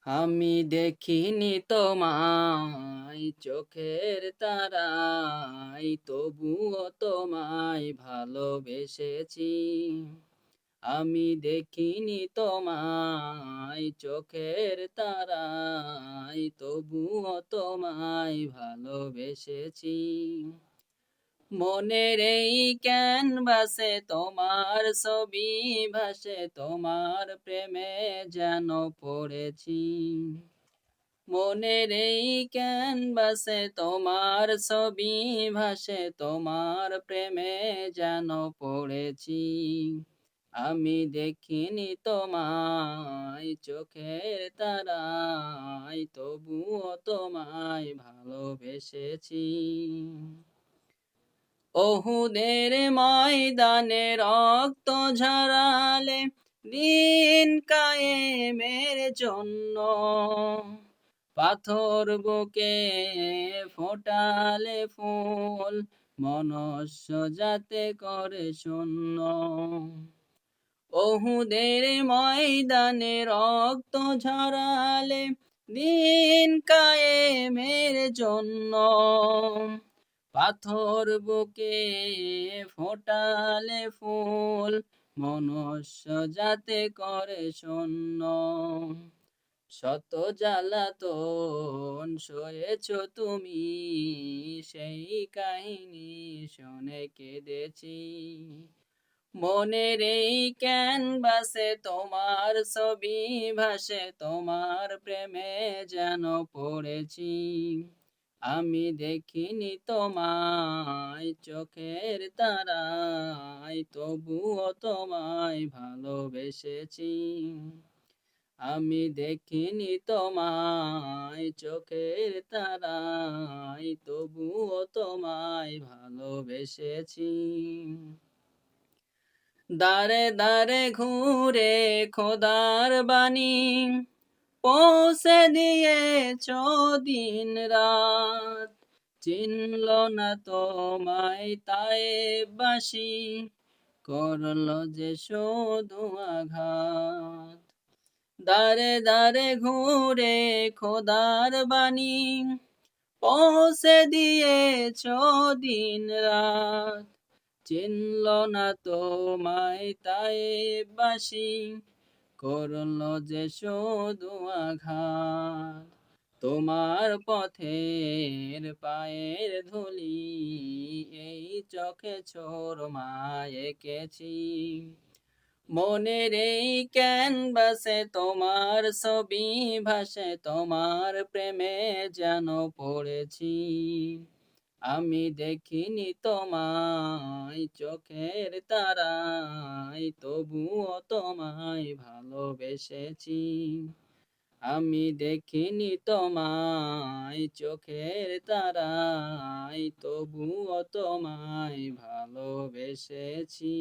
আমি দেখিনি তোমায় চোখের তারায়, তবুও তোমায় ভালোবেসেছি। আমি দেখিনি তোমায় চোখের তারায়, তবুও তোমায় ভালোবেসেছি। মনের এই ক্যানভাসে তোমার ছবি ভাসে, তোমার প্রেমে যেন পড়েছি। মনের এই ক্যানভাসে তোমার ছবি ভাসে, তোমার প্রেমে যেন পড়েছি। আমি দেখিনি তোমায় চোখের তারায়, তবুও তোমায় ভালোবেসেছি। ওহুদের ময়দানে রক্ত ঝরালে দিন কায়েমের জন্য, পাথর বুকে ফোটালে ফুল মনুষ্য যাতে করে শূন্য। ওহুদের ময়দানে রক্ত ঝরালে দিন কায়েমের জন্য, পাথর বুকে ফোটালে ফুল মনুষ্য যাতে করে শূন্য। শত জ্বালাতন সয়েছ তুমি, সেই কাহিনী শুনে কেঁদেছি। মনের এই ক্যানভাসে তোমার ছবি ভাসে, তোমার প্রেমে যেন পড়েছি। আমি দেখিনি তোমায় চোখের তারায়, তবুও তোমায় ভালোবেসেছি। আমি দেখিনি তোমায় চোখের তারায়, তবুও তোমায় ভালোবেসেছি। দারে দারে ঘুরে খোদার বাণী পৌঁছে দিয়েছ দিন রাত, চিনল না তোমায় তায়েববাসী, করল যে শুধু আঘাত। দারে দারে ঘুরে খোদার বাণী পৌঁছে দিয়েছ দিন রাত, চিনল না তোমায় তায়েববাসী, করল যে শুধু আঘাত। তোমার পথের পায়ের ধুলি এই চোখে ছোরমায় এঁকেছি। মনের এই ক্যানভাসে তোমার ছবি ভাসে, তোমার প্রেমে যেন পড়েছি। আমি দেখিনি তোমায় চোখের তারায়, তবুও তোমায় ভালোবেসেছি। আমি দেখিনি তোমায় চোখের তারায়, তবুও তোমায় ভালোবেসেছি।